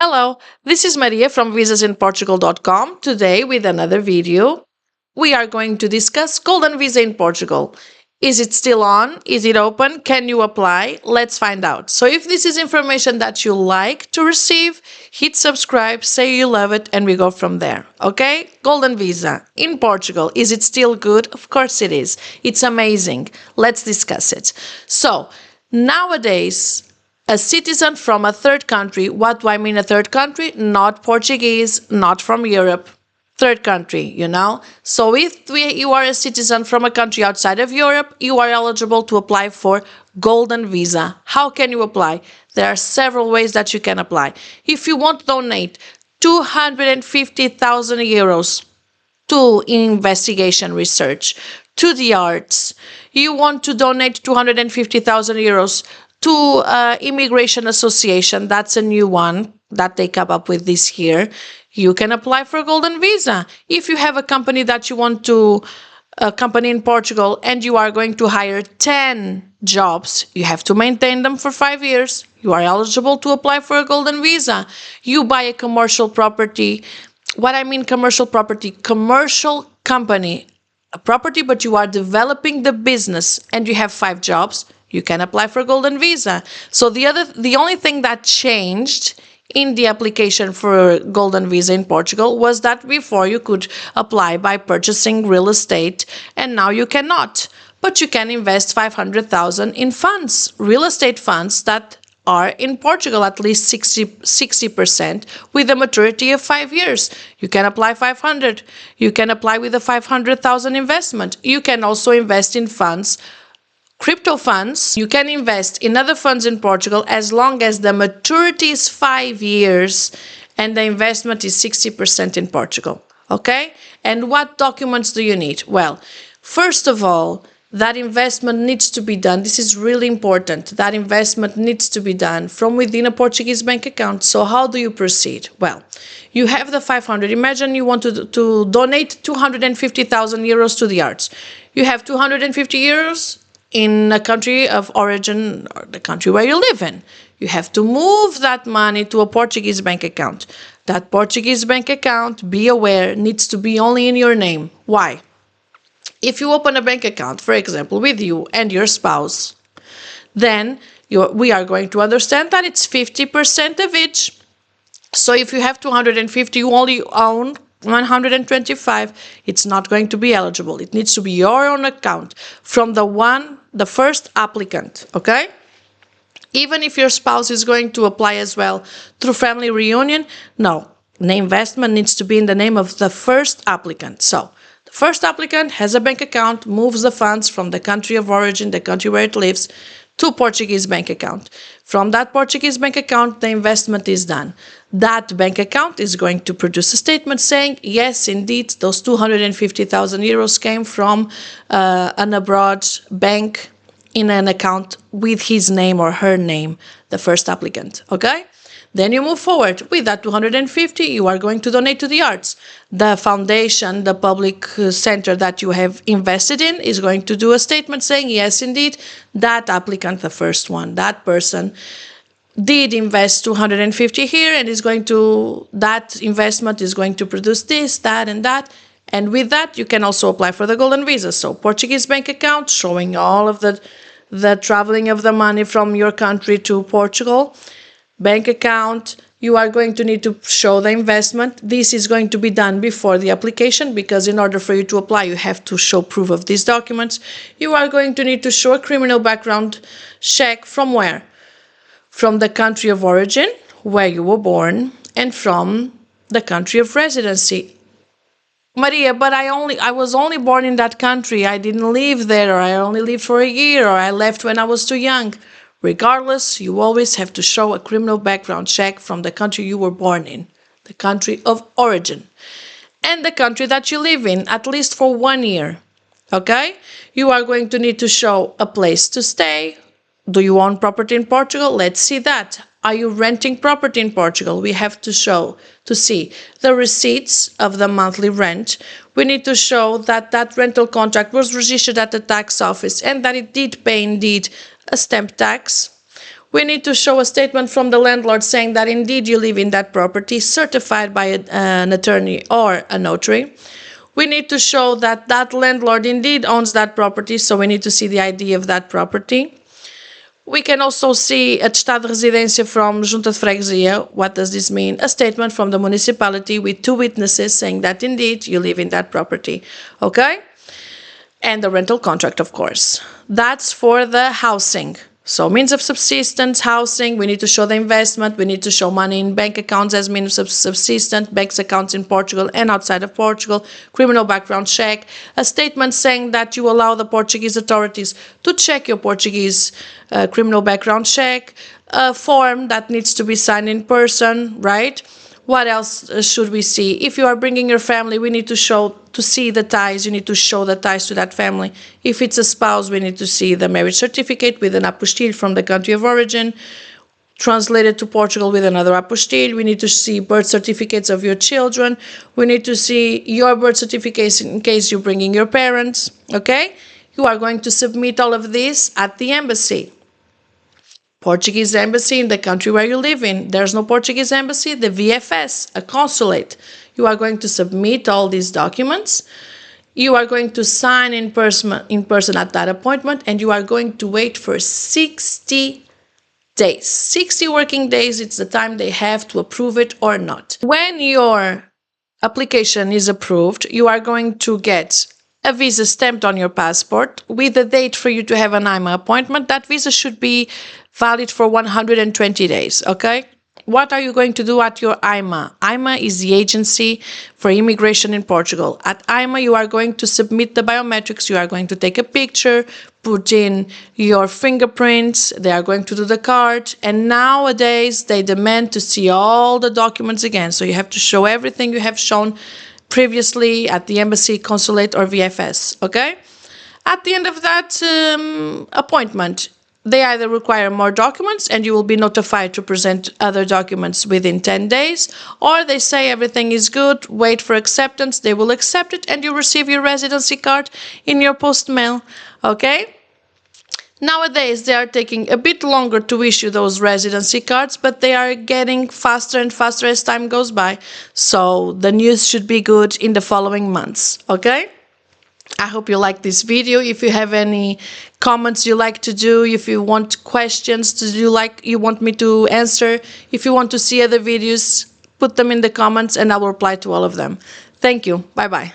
Hello, this is Maria from visasinportugal.com. Today with another video. We are going to discuss Golden Visa in Portugal. Is it still on? Is it open? Can you apply? Let's find out. So if this is information that you like to receive, hit subscribe, say you love it, and we go from there. Okay? Golden Visa in Portugal. Is it still good? Of course it is. It's amazing. Let's discuss it. So nowadays, a citizen from a third country, what do I mean a third country? Not Portuguese, not from Europe. Third country, you know? So if you are a citizen from a country outside of Europe, you are eligible to apply for Golden Visa. How can you apply? There are several ways that you can apply. If you want to donate 250,000 euros to investigation research, to the arts, you want to donate 250,000 euros to Immigration Association, that's a new one that they come up with this year, you can apply for a Golden Visa. If you have a company that you want to, a company in Portugal, and you are going to hire 10 jobs, you have to maintain them for 5 years. You are eligible to apply for a Golden Visa. You buy a commercial property. What I mean commercial property, commercial company, a property, but you are developing the business and you have 5 jobs, you can apply for a Golden Visa. So the only thing that changed in the application for Golden Visa in Portugal was that before you could apply by purchasing real estate and now you cannot. But you can invest 500,000 in funds, real estate funds that are in Portugal at least 60% with a maturity of 5 years. You can apply 500. You can apply with a 500,000 investment. You can also invest in funds, crypto funds. You can invest in other funds in Portugal as long as the maturity is 5 years and the investment is 60% in Portugal. Okay? And what documents do you need? Well, first of all, that investment needs to be done. This is really important. That investment needs to be done from within a Portuguese bank account. So how do you proceed? Well, you have the 500. Imagine you want to donate 250,000 euros to the arts. You have 250 euros in a country of origin or the country where you live in. You have to move that money to a Portuguese bank account. That Portuguese bank account, be aware, needs to be only in your name. Why? If you open a bank account, for example, with you and your spouse, then we are going to understand that it's 50% of each. So if you have 250, you only own 125, it's not going to be eligible. It needs to be your own account from the first applicant, okay? Even if your spouse is going to apply as well through family reunion, no, the investment needs to be in the name of the first applicant. So the first applicant has a bank account, moves the funds from the country of origin, the country where it lives, to Portuguese bank account. From that Portuguese bank account, the investment is done. That bank account is going to produce a statement saying, yes, indeed, those 250,000 euros came from an abroad bank in an account with his name or her name, the first applicant, okay? Then you move forward. With that 250, you are going to donate to the arts. The foundation, the public center that you have invested in is going to do a statement saying, yes, indeed, that applicant, the first one, that person did invest 250 here and that investment is going to produce this, that, and that. And with that, you can also apply for the Golden Visa. So Portuguese bank account showing all of the traveling of the money from your country to Portugal. Bank account, you are going to need to show the investment. This is going to be done before the application because in order for you to apply, you have to show proof of these documents. You are going to need to show a criminal background check from where? From the country of origin, where you were born, and from the country of residency. Maria, but I was only born in that country. I didn't live there, or I only lived for a year, or I left when I was too young. Regardless, you always have to show a criminal background check from the country you were born in, the country of origin, and the country that you live in, at least for 1 year, okay? You are going to need to show a place to stay. Do you own property in Portugal? Let's see that. Are you renting property in Portugal? We have to see the receipts of the monthly rent. We need to show that that rental contract was registered at the tax office and that it did pay indeed a stamp tax. We need to show a statement from the landlord saying that indeed you live in that property, certified by an attorney or a notary. We need to show that that landlord indeed owns that property, so we need to see the ID of that property. We can also see Atestado de Residência from Junta de Freguesia. What does this mean? A statement from the municipality with 2 witnesses saying that indeed you live in that property. Okay? And the rental contract, of course. That's for the housing. So means of subsistence, housing, we need to show the investment, we need to show money in bank accounts as means of subsistence, bank accounts in Portugal and outside of Portugal, criminal background check, a statement saying that you allow the Portuguese authorities to check your Portuguese criminal background check, a form that needs to be signed in person, right? What else should we see? If you are bringing your family, we need to see the ties. You need to show the ties to that family. If it's a spouse, we need to see the marriage certificate with an apostille from the country of origin, translated to Portugal with another apostille. We need to see birth certificates of your children. We need to see your birth certificates in case you're bringing your parents, okay? You are going to submit all of this at the embassy. Portuguese embassy in the country where you live in. There's no Portuguese embassy, the VFS, a consulate. You are going to submit all these documents. You are going to sign in person at that appointment, and you are going to wait for 60 days. 60 working days, it's the time they have to approve it or not. When your application is approved, you are going to get a visa stamped on your passport with a date for you to have an IMA appointment. That visa should be valid for 120 days, okay? What are you going to do at your IMA? IMA is the agency for immigration in Portugal. At IMA, you are going to submit the biometrics. You are going to take a picture, put in your fingerprints. They are going to do the card. And nowadays, they demand to see all the documents again. So you have to show everything you have shown previously at the embassy, consulate, or VFS, okay? At the end of that appointment, they either require more documents and you will be notified to present other documents within 10 days, or they say everything is good, wait for acceptance, they will accept it, and you receive your residency card in your post mail, okay? Nowadays, they are taking a bit longer to issue those residency cards, but they are getting faster and faster as time goes by. So the news should be good in the following months, okay? I hope you like this video. If you have any comments you like to do, if you want questions you want me to answer, if you want to see other videos, put them in the comments and I will reply to all of them. Thank you. Bye-bye.